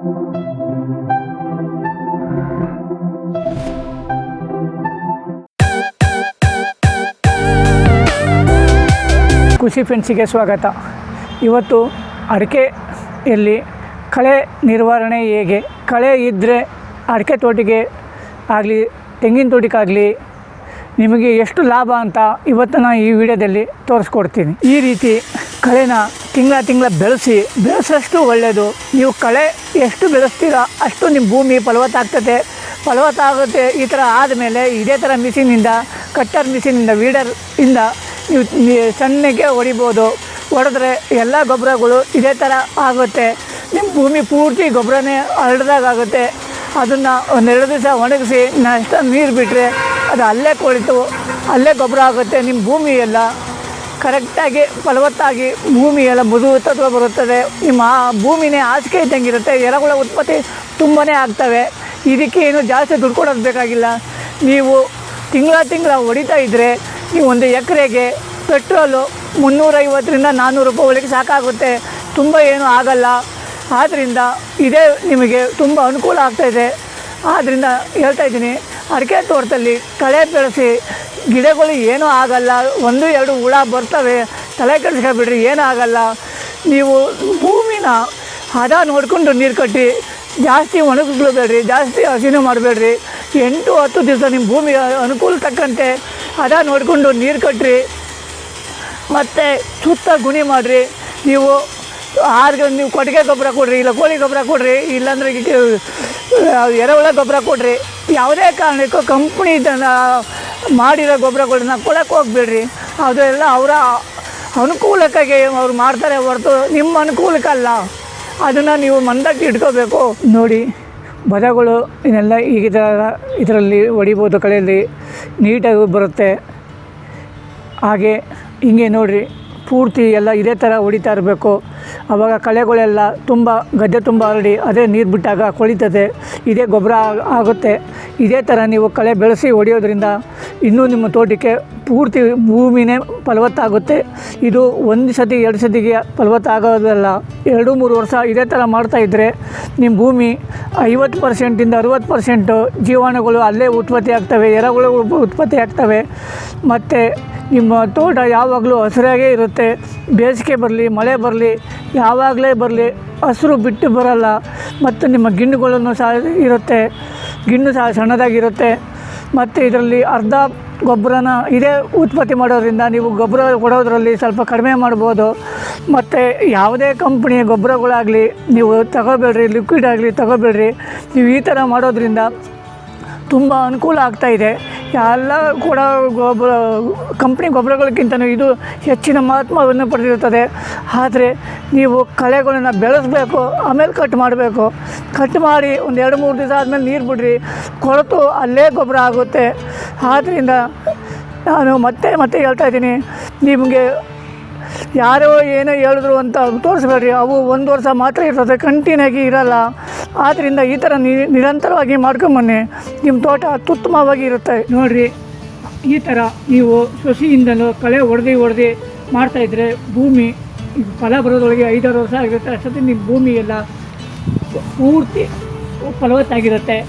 ಕೃಷಿ ಫ್ರೆಂಡ್ಸಿಗೆ ಸ್ವಾಗತ. ಇವತ್ತು ಅಡಿಕೆಯಲ್ಲಿ ಕಳೆ ನಿರ್ವಹಣೆ ಹೇಗೆ, ಕಳೆ ಇದ್ದರೆ ಅಡಿಕೆ ತೋಟಿಗೆ ಆಗಲಿ ತೆಂಗಿನ ತೋಟಕ್ಕಾಗಲಿ ನಿಮಗೆ ಎಷ್ಟು ಲಾಭ ಅಂತ ಇವತ್ತು ನಾನು ಈ ವಿಡಿಯೋದಲ್ಲಿ ತೋರಿಸ್ಕೊಡ್ತೀನಿ. ಈ ರೀತಿ ಕಳೆನ ತಿಂಗಳ ಬೆಳೆಸೋಷ್ಟು ಒಳ್ಳೆಯದು. ನೀವು ಕಳೆ ಎಷ್ಟು ಬೆಳೆಸ್ತೀರೋ ಅಷ್ಟು ನಿಮ್ಮ ಭೂಮಿ ಫಲವತ್ತಾಗುತ್ತೆ. ಈ ಥರ ಆದಮೇಲೆ ಇದೇ ಥರ ಮಿಷಿನಿಂದ, ಕಟ್ಟರ್ ಮಿಷಿನಿಂದ, ವೀಡರಿಂದ ನೀವು ಸಣ್ಣಗೆ ಹೊಡಿಬೋದು. ಹೊಡೆದ್ರೆ ಎಲ್ಲ ಗೊಬ್ಬರಗಳು ಇದೇ ಥರ ಆಗುತ್ತೆ. ನಿಮ್ಮ ಭೂಮಿ ಪೂರ್ತಿ ಗೊಬ್ಬರನೇ ಹರಡ್ದಾಗುತ್ತೆ. ಅದನ್ನು ಒಂದೆರಡು ದಿವಸ ಒಣಗಿಸಿ ಅಷ್ಟು ನೀರು ಬಿಟ್ಟರೆ ಅದು ಅಲ್ಲೇ ಕೊಳಿತು, ಅಲ್ಲೇ ಗೊಬ್ಬರ ಆಗುತ್ತೆ. ನಿಮ್ಮ ಭೂಮಿ ಎಲ್ಲ ಕರೆಕ್ಟಾಗಿ ಫಲವತ್ತಾಗಿ ಭೂಮಿ ಎಲ್ಲ ಮೃದುತ್ವ ಬರುತ್ತದೆ. ನಿಮ್ಮ ಭೂಮಿನೇ ಹಾಸಿಗೆ ಇದ್ದಂಗಿರುತ್ತೆ. ಎರೆಹುಳ ಉತ್ಪತ್ತಿ ತುಂಬಾ ಆಗ್ತವೆ. ಇದಕ್ಕೆ ಏನು ಜಾಸ್ತಿ ದುಡ್ಡು ಕೊಡೋದು ಬೇಕಾಗಿಲ್ಲ. ನೀವು ತಿಂಗಳ ಹೊಡಿತಾ ಇದ್ದರೆ ನೀವು ಒಂದು ಎಕರೆಗೆ ಪೆಟ್ರೋಲು 350ರಿಂದ 400 ರೂಪಾಯಿ ಒಳಗೆ ಸಾಕಾಗುತ್ತೆ. ತುಂಬ ಏನೂ ಆಗಲ್ಲ. ಆದ್ದರಿಂದ ಇದೇ ನಿಮಗೆ ತುಂಬ ಅನುಕೂಲ ಆಗ್ತಾಯಿದೆ. ಆದ್ದರಿಂದ ಹೇಳ್ತಾಯಿದ್ದೀನಿ, ಅಡಿಕೆ ತೋಟದಲ್ಲಿ ಕಳೆ ಬೆಳೆಸಿ, ಗಿಡಗಳು ಏನೂ ಆಗಲ್ಲ. 1-2 ಹುಳ ಬರ್ತವೆ, ತಲೆ ಕೆಡಿಸ್ಕೊಬಿಡ್ರಿ, ಏನೂ ಆಗಲ್ಲ. ನೀವು ಭೂಮಿನ ಹದ ನೋಡಿಕೊಂಡು ನೀರು ಕಟ್ಟಿ, ಜಾಸ್ತಿ ಒಣಗಿಸ್ಬೇಡ್ರಿ, ಜಾಸ್ತಿ ಹಸಿನು ಮಾಡಬೇಡ್ರಿ. 8-10 ದಿವಸ ನಿಮ್ಮ ಭೂಮಿ ಅನುಕೂಲ ತಕ್ಕಂತೆ ಹದ ನೋಡಿಕೊಂಡು ನೀರು ಕಟ್ಟಿರಿ. ಮತ್ತು ಸುತ್ತ ಗುಣಿ ಮಾಡಿರಿ. ನೀವು ನೀವು ಕೊಟ್ಟಿಗೆ ಗೊಬ್ಬರ ಕೊಡಿರಿ, ಇಲ್ಲ ಕೋಳಿ ಗೊಬ್ಬರ ಕೊಡಿರಿ, ಇಲ್ಲಾಂದರೆ ಎರೆಹುಳ ಗೊಬ್ಬರ ಕೊಡಿರಿ. ಯಾವುದೇ ಕಾರಣಕ್ಕೂ ಕಂಪ್ನಿ ಮಾಡಿರೋ ಗೊಬ್ಬರಗಳನ್ನ ಕೊಡೋಕ್ಕೆ ಹೋಗ್ಬೇಡ್ರಿ. ಅದೆಲ್ಲ ಅವರ ಅನುಕೂಲಕ್ಕಾಗಿ ಅವ್ರು ಮಾಡ್ತಾರೆ ಹೊರತು ನಿಮ್ಮ ಅನುಕೂಲಕ್ಕಲ್ಲ. ಅದನ್ನು ನೀವು ಮಂದಕ್ಕೆ ಇಟ್ಕೋಬೇಕು. ನೋಡಿ, ಬದಗಳು ಇದೆಲ್ಲ ಈಗ ಇದರಲ್ಲಿ ಹೊಡಿಬೋದು. ಕಳೆಯಲ್ಲಿ ನೀಟಾಗಿ ಬರುತ್ತೆ. ಹಾಗೆ ಹಿಂಗೆ ನೋಡಿರಿ, ಪೂರ್ತಿ ಎಲ್ಲ ಇದೇ ಥರ ಹೊಡಿತಾ ಇರಬೇಕು. ಆವಾಗ ಕಳೆಗಳೆಲ್ಲ ತುಂಬ ಗದ್ದೆ ತುಂಬ ಹರಡಿ ಅದೇ ನೀರು ಬಿಟ್ಟಾಗ ಕೊಳಿತದೆ, ಇದೇ ಗೊಬ್ಬರ ಆಗುತ್ತೆ. ಇದೇ ಥರ ನೀವು ಕಳೆ ಬೆಳೆಸಿ ಹೊಡೆಯೋದ್ರಿಂದ ಇನ್ನೂ ನಿಮ್ಮ ತೋಟಕ್ಕೆ ಪೂರ್ತಿ ಭೂಮಿನೇ ಫಲವತ್ತಾಗುತ್ತೆ. ಇದು 1 ಸತಿ 2 ಸತಿಗೆ ಫಲವತ್ತಾಗೋದಲ್ಲ, 2-3 ವರ್ಷ ಇದೇ ಥರ ಮಾಡ್ತಾಯಿದ್ರೆ ನಿಮ್ಮ ಭೂಮಿ 50%ರಿಂದ 60% ಜೀವಾಣುಗಳು ಅಲ್ಲೇ ಉತ್ಪತ್ತಿ ಆಗ್ತವೆ, ಎರೆಹುಳು ಉತ್ಪತ್ತಿ ಆಗ್ತವೆ. ಮತ್ತು ನಿಮ್ಮ ತೋಟ ಯಾವಾಗಲೂ ಹಸಿರಾಗೇ ಇರುತ್ತೆ. ಬೇಸಿಗೆ ಬರಲಿ, ಮಳೆ ಬರಲಿ, ಯಾವಾಗಲೇ ಬರಲಿ ಹಸಿರು ಬಿಟ್ಟು ಬರಲ್ಲ. ಮತ್ತು ನಿಮ್ಮ ಗಿಣ್ಣುಗಳನ್ನು ಸಹ ಇರುತ್ತೆ, ಗಿಣ್ಣು ಸಹ ಸಣ್ಣದಾಗಿರುತ್ತೆ. ಮತ್ತು ಇದರಲ್ಲಿ ಅರ್ಧ ಗೊಬ್ಬರನ ಇದೇ ಉತ್ಪತ್ತಿ ಮಾಡೋದ್ರಿಂದ ನೀವು ಗೊಬ್ಬರ ಕೊಡೋದ್ರಲ್ಲಿ ಸ್ವಲ್ಪ ಕಡಿಮೆ ಮಾಡ್ಬೋದು. ಮತ್ತು ಯಾವುದೇ ಕಂಪ್ನಿಯ ಗೊಬ್ಬರಗಳಾಗಲಿ ನೀವು ತಗೋಬೇಡ್ರಿ, ಲಿಕ್ವಿಡ್ ಆಗಲಿ ತಗೋಬೇಡ್ರಿ. ನೀವು ಈ ಥರ ಮಾಡೋದ್ರಿಂದ ತುಂಬ ಅನುಕೂಲ ಆಗ್ತಾಯಿದೆ. ಎಲ್ಲ ಕೂಡ ಕಂಪ್ನಿ ಗೊಬ್ಬರಗಳಿಗಿಂತಲೂ ಇದು ಹೆಚ್ಚಿನ ಮಹತ್ವವನ್ನು ಪಡೆದಿರುತ್ತದೆ. ಆದರೆ ನೀವು ಕಳೆಗಳನ್ನು ಬೆಳೆಸಬೇಕು, ಆಮೇಲೆ ಕಟ್ ಮಾಡಬೇಕು. ಕಟ್ ಮಾಡಿ ಒಂದು 2-3 ದಿವಸ ಆದಮೇಲೆ ನೀರು ಬಿಡ್ರಿ, ಕೊಳೆತು ಅಲ್ಲೇ ಗೊಬ್ಬರ ಆಗುತ್ತೆ. ಆದ್ದರಿಂದ ನಾನು ಮತ್ತೆ ಹೇಳ್ತಾಯಿದ್ದೀನಿ, ನಿಮಗೆ ಯಾರೋ ಏನೋ ಹೇಳಿದ್ರು ಅಂತ ತೋರಿಸ್ಬೇಡ್ರಿ. ಅವು 1 ವರ್ಷ ಮಾತ್ರ ಇರ್ತದೆ, ಕಂಟಿನ್ಯೂಗಿ ಇರೋಲ್ಲ. ಆದ್ದರಿಂದ ಈ ಥರ ನಿರಂತರವಾಗಿ ಮಾಡ್ಕೊಂಬನ್ನಿ, ನಿಮ್ಮ ತೋಟ ಅತ್ಯುತ್ತಮವಾಗಿ ಇರುತ್ತೆ. ನೋಡಿರಿ, ಈ ಥರ ನೀವು ಸಸಿಯಿಂದಲೂ ಕಳೆ ಹೊಡೆದು ಮಾಡ್ತಾಯಿದ್ರೆ ಭೂಮಿ ಫಲ ಬರೋದ್ರೊಳಗೆ 5-6 ವರ್ಷ ಆಗಿರುತ್ತೆ. ಅಷ್ಟೊತ್ತಿಗೆ ನಿಮ್ಮ ಭೂಮಿ ಎಲ್ಲ ಪೂರ್ತಿ ಫಲವತ್ತಾಗಿರುತ್ತೆ.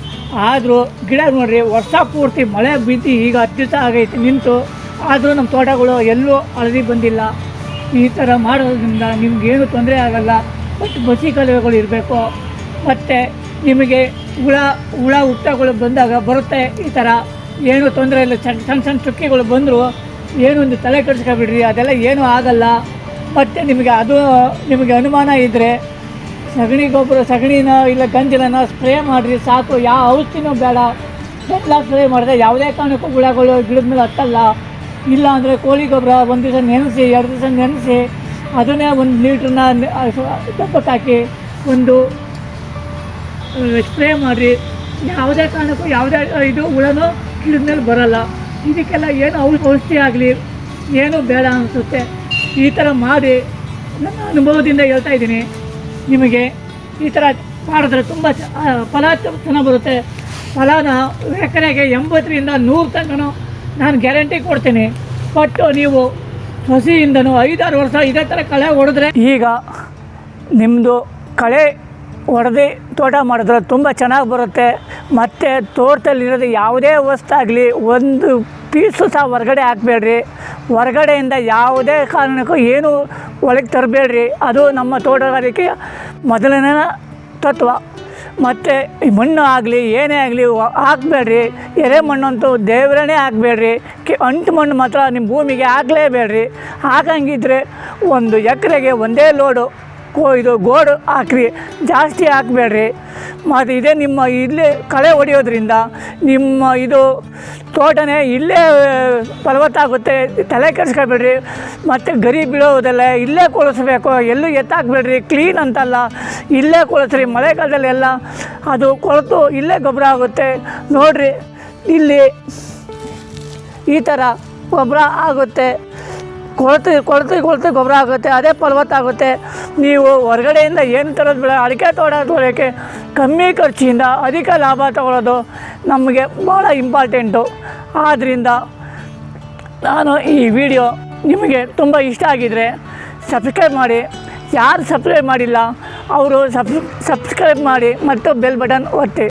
ಆದರೂ ಗಿಡ ನೋಡಿರಿ, ವರ್ಷ ಪೂರ್ತಿ ಮಳೆ ಬೀತಿ ಈಗ 10 ದಿವಸ ಆಗೈತೆ ನಿಂತು, ಆದರೂ ನಮ್ಮ ತೋಟಗಳು ಎಲ್ಲೂ ಹಳದಿ ಬಂದಿಲ್ಲ. ಈ ಥರ ಮಾಡೋದ್ರಿಂದ ನಿಮಗೇನು ತೊಂದರೆ ಆಗಲ್ಲ. ಬಟ್ ಬಸಿ ಕಲೆಗಳು ಇರಬೇಕು. ಮತ್ತು ನಿಮಗೆ ಹುಳ ಹುಟ್ಟಗಳು ಬಂದಾಗ ಬರುತ್ತೆ. ಈ ಥರ ಏನೂ ತೊಂದರೆ ಇಲ್ಲ. ಸಣ್ಣ ಚುಕ್ಕಿಗಳು ಬಂದರೂ ಏನೂ ಒಂದು ತಲೆ ಕೆಡಿಸ್ಕೊಬಿಡ್ರಿ, ಅದೆಲ್ಲ ಏನೂ ಆಗಲ್ಲ. ಮತ್ತು ನಿಮಗೆ ಅನುಮಾನ ಇದ್ದರೆ ಸಗಣಿನ ಇಲ್ಲ ಗಂಜಲನ ಸ್ಪ್ರೇ ಮಾಡಿರಿ ಸಾಕು. ಯಾವ ಔಷಧಿನೂ ಬೇಡ. ಎಲ್ಲ ಸ್ಪ್ರೇ ಮಾಡಿದ್ರೆ ಯಾವುದೇ ಕಾರಣಕ್ಕೂ ಹುಳಗಳು ಗಿಡದ ಮೇಲೆ ಹತ್ತಲ್ಲ. ಇಲ್ಲ ಅಂದರೆ ಕೋಳಿ ಗೊಬ್ಬರ 1 ದಿವಸ ನೆನೆಸಿ, 2 ದಿವಸ ನೆನೆಸಿ, ಅದನ್ನೇ 1 ಲೀಟ್ರನ್ನ ದಪ್ಪಕ್ಕೆ ಹಾಕಿ ಒಂದು ಸ್ಪ್ರೇ ಮಾಡಿರಿ. ಯಾವುದೇ ಕಾರಣಕ್ಕೂ ಯಾವುದೇ ಇದು ಹುಳನೂ ಗಿಡದ ಮೇಲೆ ಬರೋಲ್ಲ. ಇದಕ್ಕೆಲ್ಲ ಏನು ಔಷಧಿ ಆಗಲಿ ಏನೂ ಬೇಡ ಅನಿಸುತ್ತೆ. ಈ ಥರ ಮಾಡಿ ನನ್ನ ಅನುಭವದಿಂದ ಹೇಳ್ತಾಯಿದ್ದೀನಿ. ನಿಮಗೆ ಈ ಥರ ಮಾಡಿದ್ರೆ ತುಂಬ ಫಲ ಚೆನ್ನಾಗಿ ಬರುತ್ತೆ. ಫಲನ ಎಕರೆಗೆ 80ರಿಂದ 100 ತನಕ ನಾನು ಗ್ಯಾರಂಟಿ ಕೊಡ್ತೀನಿ. ಬಟ್ ನೀವು ಸಸಿಯಿಂದನೂ 5-6 ವರ್ಷ ಇದೇ ಥರ ಕಳೆ ಹೊಡೆದ್ರೆ, ಈಗ ನಿಮ್ಮದು ಕಳೆ ಹೊಡೆದು ತೋಟ ಮಾಡಿದ್ರೆ ತುಂಬ ಚೆನ್ನಾಗಿ ಬರುತ್ತೆ. ಮತ್ತು ತೋಟದಲ್ಲಿರೋದು ಯಾವುದೇ ವಸ್ತಾಗಲಿ ಒಂದು ಪೀಸು ಸಹ ಹೊರಗಡೆ ಹಾಕಬೇಡ್ರಿ. ಹೊರಗಡೆಯಿಂದ ಯಾವುದೇ ಕಾರಣಕ್ಕೂ ಏನೂ ಒಳಗೆ ತರಬೇಡ್ರಿ. ಅದು ನಮ್ಮ ತೋಟಗಾರಿಕೆಯ ಮೊದಲನೇ ತತ್ವ. ಮತ್ತು ಈ ಮಣ್ಣು ಆಗಲಿ ಏನೇ ಆಗಲಿ ಹಾಕಬೇಡ್ರಿ. ಎರೆಮಣ್ಣಂತೂ ದೇವರೇ ಹಾಕಬೇಡ್ರಿ. ಅಂಟು ಮಣ್ಣು ಮಾತ್ರ ನಿಮ್ಮ ಭೂಮಿಗೆ ಹಾಕಲೇಬೇಡ್ರಿ. ಹಾಕಂಗಿದ್ರೆ 1 ಎಕರೆಗೆ ಒಂದೇ ಲೋಡು ಇದು ಗೋಡು ಹಾಕ್ರಿ, ಜಾಸ್ತಿ ಹಾಕಬೇಡ್ರಿ. ಮತ್ತು ಇದೇ ನಿಮ್ಮ ಇಲ್ಲೇ ಕಳೆ ಹೊಡೆಯೋದ್ರಿಂದ ನಿಮ್ಮ ಇದು ತೋಟನೇ ಇಲ್ಲೇ ಫಲವತ್ತಾಗುತ್ತೆ. ತಲೆ ಕೆಡಿಸ್ಕೊಬೇಡ್ರಿ. ಮತ್ತು ಗರಿ ಬೀಳೋದೆಲ್ಲ ಇಲ್ಲೇ ಕೊಳಿಸ್ಬೇಕು, ಎಲ್ಲೂ ಎತ್ತಾಕಬೇಡ್ರಿ. ಕ್ಲೀನ್ ಅಂತಲ್ಲ, ಇಲ್ಲೇ ಕೊಳಿಸ್ರಿ. ಮಳೆಗಾಲದಲ್ಲೆಲ್ಲ ಅದು ಕೊಳೆತು ಇಲ್ಲೇ ಗೊಬ್ಬರ ಆಗುತ್ತೆ. ನೋಡಿರಿ, ಇಲ್ಲಿ ಈ ಥರ ಗೊಬ್ಬರ ಆಗುತ್ತೆ. ಕೊಳೆತು ಗೊಬ್ಬರ ಆಗುತ್ತೆ, ಅದೇ ಫಲವತ್ತಾಗುತ್ತೆ. ನೀವು ಹೊರಗಡೆಯಿಂದ ಏನು ತರೋದು ಬೇಡ. ಅಡಿಕೆ ತೋಟ ತೊಗೊಳೋಕ್ಕೆ ಕಮ್ಮಿ ಖರ್ಚಿಂದ ಅಧಿಕ ಲಾಭ ತಗೊಳ್ಳೋದು ನಮಗೆ ಭಾಳ ಇಂಪಾರ್ಟೆಂಟು. ಆದ್ದರಿಂದ ನಾನು ಈ ವಿಡಿಯೋ ನಿಮಗೆ ತುಂಬ ಇಷ್ಟ ಆಗಿದರೆ ಸಬ್ಸ್ಕ್ರೈಬ್ ಮಾಡಿ. ಯಾರು ಸಬ್ಸ್ಕ್ರೈಬ್ ಮಾಡಿಲ್ಲ ಅವರು ಸಬ್ಸ್ಕ್ರೈಬ್ ಮಾಡಿ ಮತ್ತು ಬೆಲ್ ಬಟನ್ ಒತ್ತಿ.